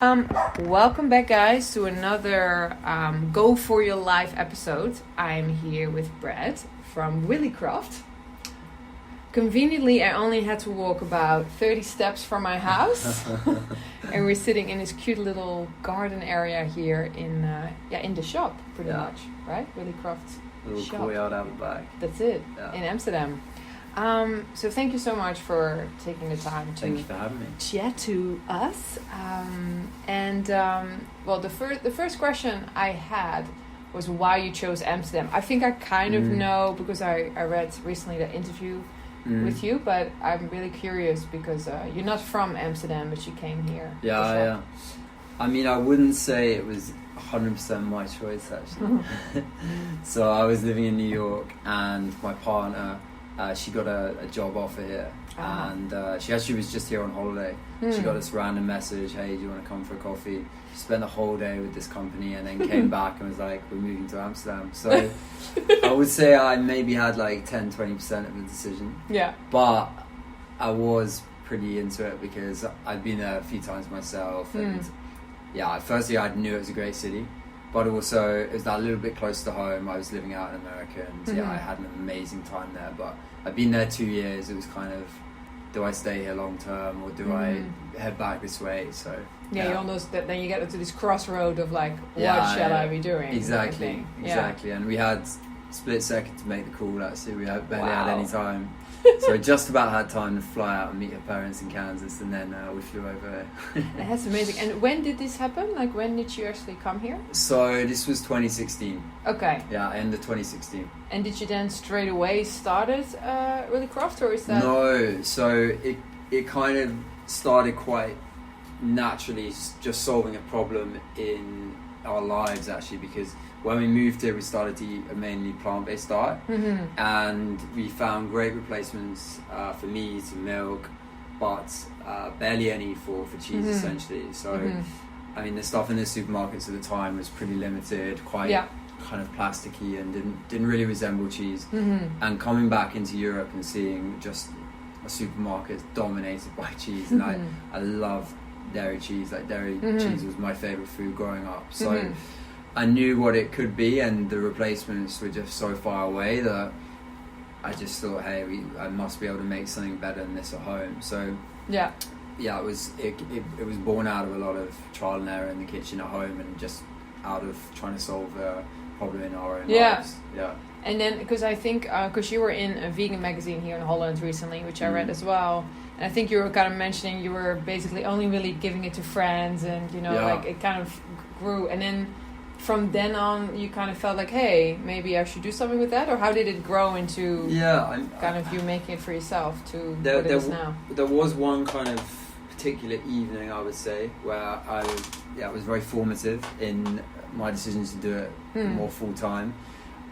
Welcome back, guys, to another Go For Your Life episode. I'm here with Brad from Willicroft. Conveniently, I only had to walk about 30 steps from my house, and we're sitting in this cute little garden area here in the shop, pretty much, right? Willicroft little shop. courtyard out the back. That's it, in Amsterdam. So thank you so much for taking the time to Thank you for having me. chat to us. The first question I had was why you chose Amsterdam. I think I kind of know because I read recently the interview with you, but I'm really curious because you're not from Amsterdam, but you came here. Yeah. I mean, I wouldn't say it was 100% my choice, actually. So I was living in New York, and my partner, she got a job offer here, and she actually was just here on holiday. She got this random message, hey, do you want to come for a coffee? She spent the whole day with this company and then came back and was like, we're moving to Amsterdam. So I would say I maybe had like 10-20% of the decision. Yeah. But I was pretty into it because I'd been there a few times myself, and firstly I knew it was a great city. But also, it was that little bit close to home. I was living out in America, and I had an amazing time there. But I've been there 2 years. It was kind of, do I stay here long term, or do I head back this way? So you almost then you get to this crossroad of like, what shall I be doing? Exactly. And we had split second to make the call. Actually, we barely had any time. So I just about had time to fly out and meet her parents in Kansas, and then we flew over. That's amazing. And when did this happen? Like, when did you actually come here? So this was 2016. Okay. Yeah, end of 2016. And did you then straight away started Willicroft, or is that? No, so it kind of started quite naturally, just solving a problem in our lives, actually, because when we moved here, we started to eat a mainly plant-based diet, and we found great replacements for meat and milk, but barely any for cheese, essentially. So, I mean, the stuff in the supermarkets at the time was pretty limited, quite kind of plasticky, and didn't really resemble cheese. And coming back into Europe and seeing just a supermarket dominated by cheese, and I love dairy cheese. Like, dairy cheese was my favourite food growing up. So I knew what it could be, and the replacements were just so far away that I just thought, hey, I must be able to make something better than this at home. So it was born out of a lot of trial and error in the kitchen at home, and just out of trying to solve a problem in our own lives. Yeah. And then, because I think, because you were in a vegan magazine here in Holland recently, which I read as well, and I think you were kind of mentioning you were basically only really giving it to friends, and like it kind of grew, and then from then on you kind of felt like, hey, maybe I should do something with that, or how did it grow into kind of you making it for yourself to what it is now? There was one kind of particular evening, I would say, where it was very formative in my decision to do it more full time.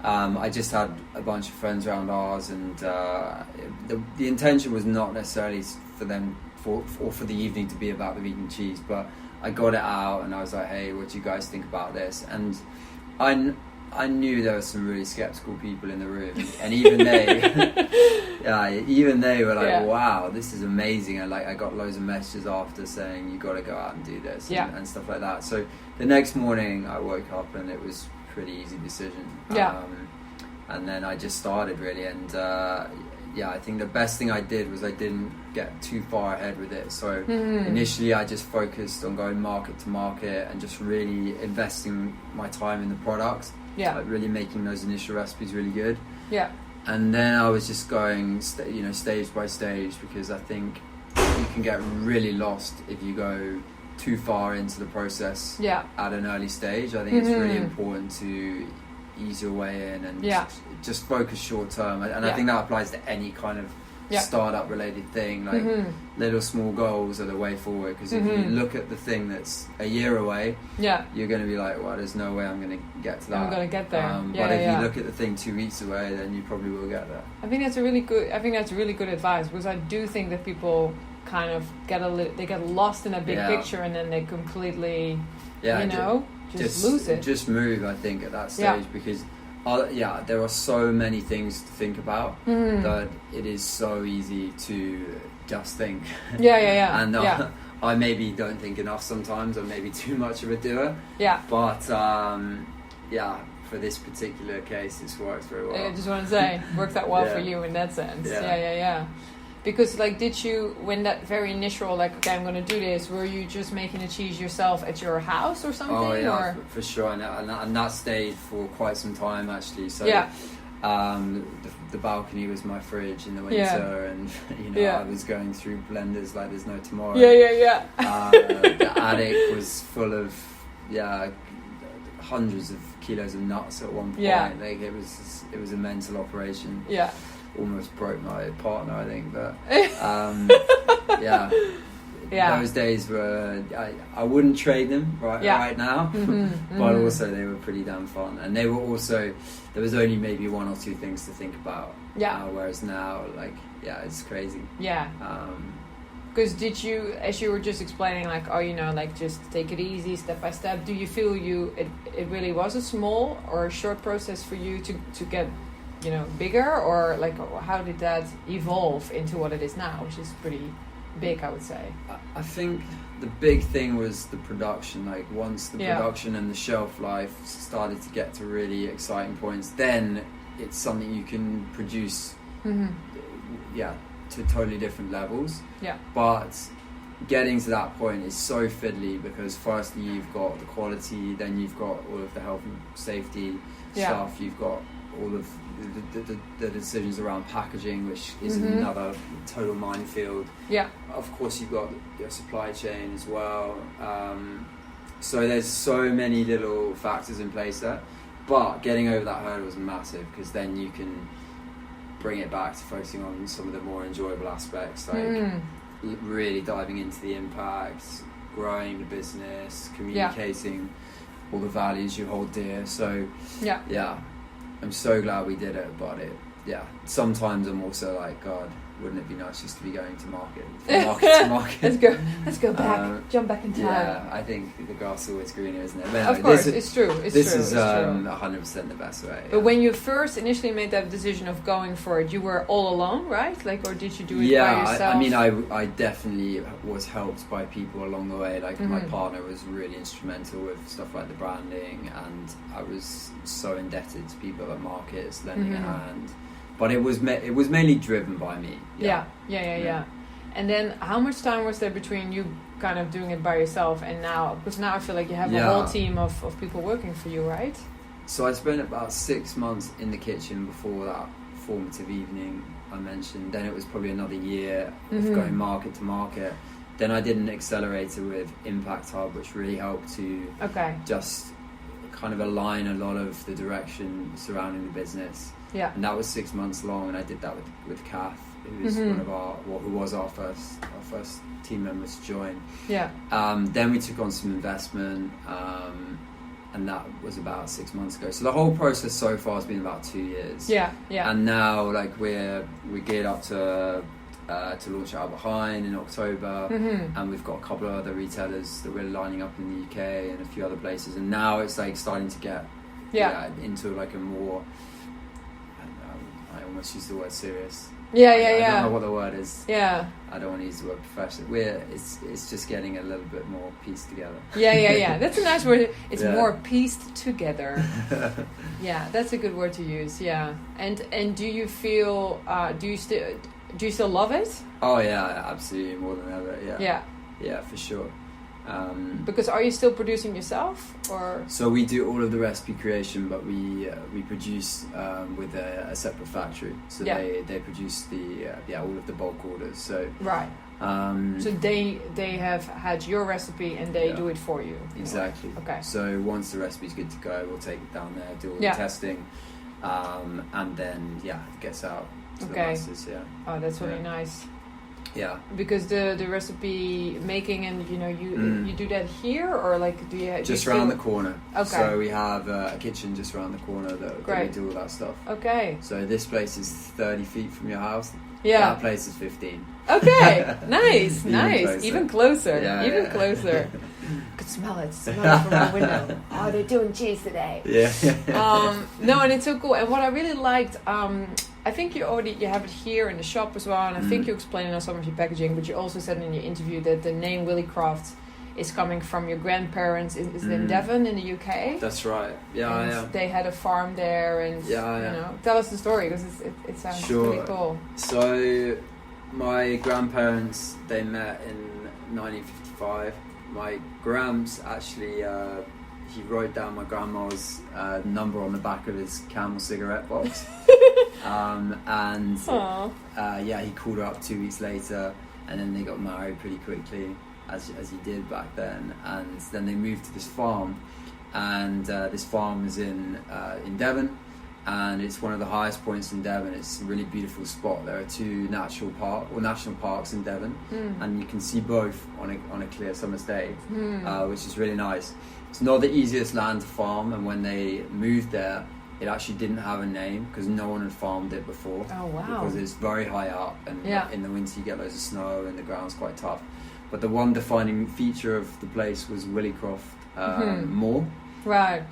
I just had a bunch of friends around ours, and the intention was not necessarily for them for the evening to be about the vegan cheese, but I got it out and I was like, hey, what do you guys think about this? And I knew there were some really skeptical people in the room, and even they were like, wow, this is amazing. And like, I got loads of messages after saying, you got to go out and do this and stuff like that. So the next morning I woke up and it was a pretty easy decision. And then I just started, really, and I think the best thing I did was I didn't get too far ahead with it. So initially I just focused on going market to market and just really investing my time in the product, like really making those initial recipes really good. And then I was just going stage by stage, because I think you can get really lost if you go too far into the process at an early stage. I think it's really important to ease your way in and just focus short term, and I think that applies to any kind of startup related thing. Like little small goals are the way forward, because if you look at the thing that's a year away, you're going to be like, well, there's no way I'm going to get to that. I'm going to get there. But if you look at the thing 2 weeks away, then you probably will get there. I think that's really good advice, because I do think that people kind of get lost in a big picture, and then they completely just lose it. Just move, I think, at that stage, because there are so many things to think about that it is so easy to just think. And I maybe don't think enough sometimes. I'm maybe too much of a doer. Yeah. But for this particular case, this works very well. I just want to say, worked out well for you in that sense. Yeah. Because like, did you, when that very initial, like, okay, I'm going to do this, were you just making the cheese yourself at your house or something? Oh yeah, or? For sure, and that stayed for quite some time actually. So the balcony was my fridge in the winter, and I was going through blenders like there's no tomorrow. The attic was full of hundreds of kilos of nuts at one point. Like it was a mental operation. Almost broke my partner, I think, but those days were, I wouldn't trade them right now, but also they were pretty damn fun, and they were also, there was only maybe one or two things to think about, whereas now, like, it's crazy. Because did you, as you were just explaining, like, like just take it easy, step by step, do you feel it really was a small or a short process for you to get bigger, or like how did that evolve into what it is now, which is pretty big, I would say? I think the big thing was the production. Like once the production and the shelf life started to get to really exciting points, then it's something you can produce to totally different levels. But getting to that point is so fiddly, because firstly you've got the quality, then you've got all of the health and safety stuff, you've got all of the decisions around packaging, which is another total minefield. Of course you've got your supply chain as well, so there's so many little factors in place there, but getting over that hurdle was massive, because then you can bring it back to focusing on some of the more enjoyable aspects, like really diving into the impacts, growing the business, communicating all the values you hold dear. So I'm so glad we did it, but sometimes I'm also like, God, wouldn't it be nice just to be going to market to market? Let's go back, jump back in time. Yeah, I think the grass is always greener, isn't it? But of course, it's true. This is 100% the best way. But when you first initially made that decision of going for it, you were all alone, right? Like, or did you do it by yourself? I mean, I definitely was helped by people along the way. Like my partner was really instrumental with stuff like the branding, and I was so indebted to people at markets lending a hand. But it was mainly driven by me. Yeah. And then how much time was there between you kind of doing it by yourself and now? Because now I feel like you have a whole team of people working for you, right? So I spent about 6 months in the kitchen before that formative evening I mentioned. Then it was probably another year of going market to market. Then I did an accelerator with Impact Hub, which really helped to just kind of align a lot of the direction surrounding the business. And that was 6 months long, and I did that with Kath, who is one of who was our first team member to join. Then we took on some investment, and that was about 6 months ago. So the whole process so far has been about 2 years. And now, like, we're geared up to launch Albert Heijn in October, and we've got a couple of other retailers that we're lining up in the UK and a few other places. And now it's like starting to get into like a more, I almost use the word serious. I don't know what the word is. I don't want to use the word professional. It's just getting a little bit more pieced together. That's a nice word. It's more pieced together. That's a good word to use. And do you feel? Do you still love it? Oh yeah, absolutely, more than ever. Yeah, for sure. Because are you still producing yourself, or? So we do all of the recipe creation, but we produce with a separate factory. So they produce all of the bulk orders. So so they have had your recipe and they do it for you. Exactly. Okay. So once the recipe's good to go, we'll take it down there, do all the testing, and then it gets out to the masses. Oh, that's really nice. Because the recipe making, and you do that here, or like do you just around the corner? So we have a kitchen just around the corner that we do all that stuff. So this place is 30 feet from your house. That place is 15. Nice. Even closer. Closer. Could smell it from my window. They're doing cheese today. No, and it's so cool. And what I really liked I think you have it here in the shop as well, and I think you explained on some of your packaging, but you also said in your interview that the name Willicroft is coming from your grandparents. Is it in Devon in the UK? That's right. Yeah. They had a farm there, and you know, tell us the story because it sounds really cool. So my grandparents, they met in 1955. My gramps actually, he wrote down my grandma's number on the back of his Camel cigarette box. He called her up 2 weeks later, and then they got married pretty quickly, as you did back then. And then they moved to this farm, and this farm is in Devon, and it's one of the highest points in Devon. It's a really beautiful spot. There are 2 national parks in Devon, and you can see both on a clear summer's day, which is really nice. It's not the easiest land to farm, and when they moved there, it actually didn't have a name because no one had farmed it before. Oh wow! Because it's very high up, and in the winter you get loads of snow, and the ground's quite tough. But the one defining feature of the place was Willicroft Moor. Right.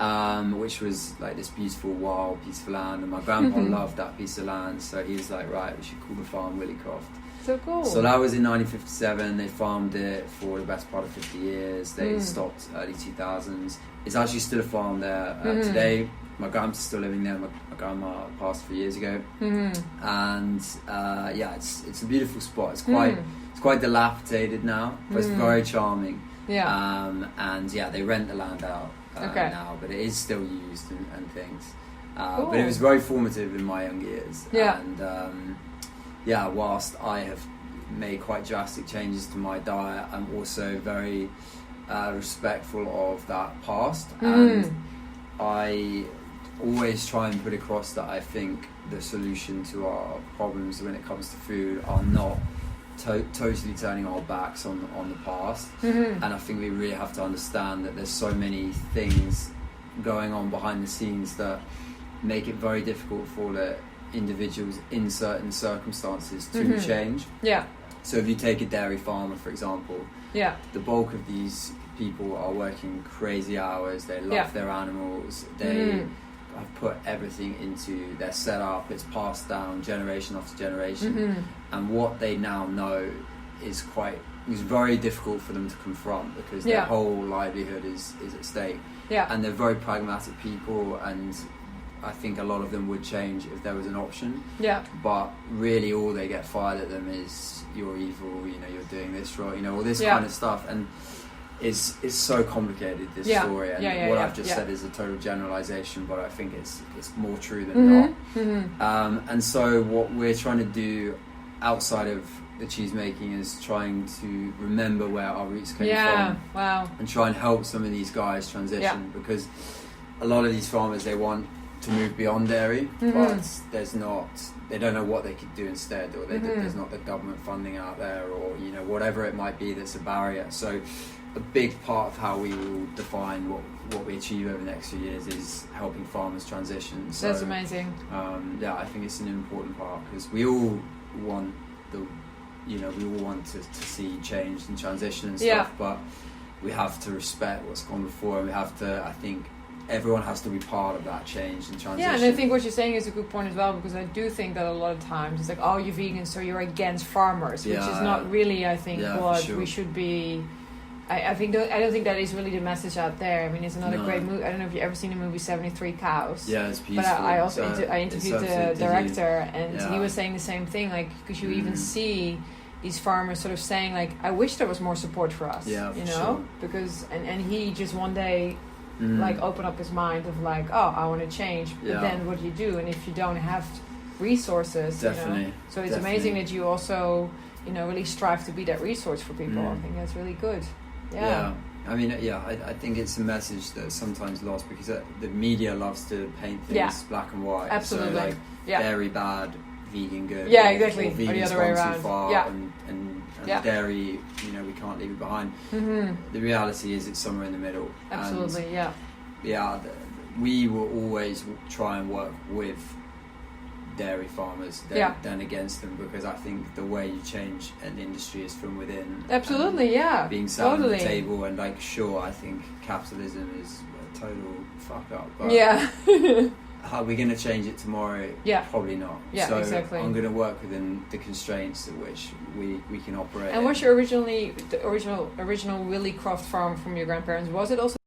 Which was like this beautiful, wild piece of land, and my grandpa loved that piece of land, so he was like, right, we should call the farm Willicroft. So cool. So that was in 1957. They farmed it for the best part of 50 years. They stopped early 2000s. It's actually still a farm there today. My grandma's still living there. My grandma passed a few years ago, and it's a beautiful spot. It's quite dilapidated now, but it's very charming. Yeah. They rent the land out now, but it is still used and things. Cool. But it was very formative in my young years. Yeah. And whilst I have made quite drastic changes to my diet, I'm also very respectful of that past, and I always try and put across that I think the solution to our problems when it comes to food are not totally turning our backs on the past, and I think we really have to understand that there's so many things going on behind the scenes that make it very difficult for the individuals in certain circumstances to change. Yeah. So if you take a dairy farmer, for example, the bulk of these people are working crazy hours. They love their animals. They have put everything into their setup. It's passed down generation after generation, and what they now know is very difficult for them to confront because their whole livelihood is at stake. And they're very pragmatic people, and I think a lot of them would change if there was an option. But really all they get fired at them is you're evil, you're doing this wrong, all this kind of stuff. And it's so complicated, this story, and what I've just said is a total generalization, but I think it's more true than not. And so what we're trying to do outside of the cheese making is trying to remember where our roots came from. And try and help some of these guys transition, because a lot of these farmers, they want to move beyond dairy, but they don't know what they could do instead, or there's not the government funding out there, or whatever it might be that's a barrier. So a big part of how we will define what we achieve over the next few years is helping farmers transition. So, that's amazing. I think it's an important part, because we all want we all want to see change and transition and stuff, but we have to respect what's gone before, and we have to, I think, everyone has to be part of that change and transition. Yeah, and I think what you're saying is a good point as well, because I do think that a lot of times it's like, oh, you're vegan, so you're against farmers, which is not really, I think, what we should be. I don't think that is really the message out there. I mean, it's another great movie. I don't know if you've ever seen the movie 73 Cows. Yeah, it's beautiful. But I also I interviewed the director, and he was saying the same thing, like, because you even see these farmers sort of saying, like, I wish there was more support for us, because and he just one day like open up his mind of like, oh, I want to change, but then what do you do? And if you don't have resources, so it's amazing that you also really strive to be that resource for people. I think that's really good. I mean, I think it's a message that's sometimes lost, because the media loves to paint things black and white. Absolutely. So like dairy bad, vegan good. Yeah, exactly. Or vegan, or the other way around. Too far, and dairy, we can't leave it behind. The reality is it's somewhere in the middle. Absolutely, and, we will always try and work with dairy farmers than against them, because I think the way you change an industry is from within. Absolutely, being sat on the table, and like, sure, I think capitalism is a total fuck up, but Are we going to change it tomorrow? Yeah. Probably not. Yeah, so exactly. I'm going to work within the constraints at which we can operate. And was your original Willicroft farm from your grandparents? Was it also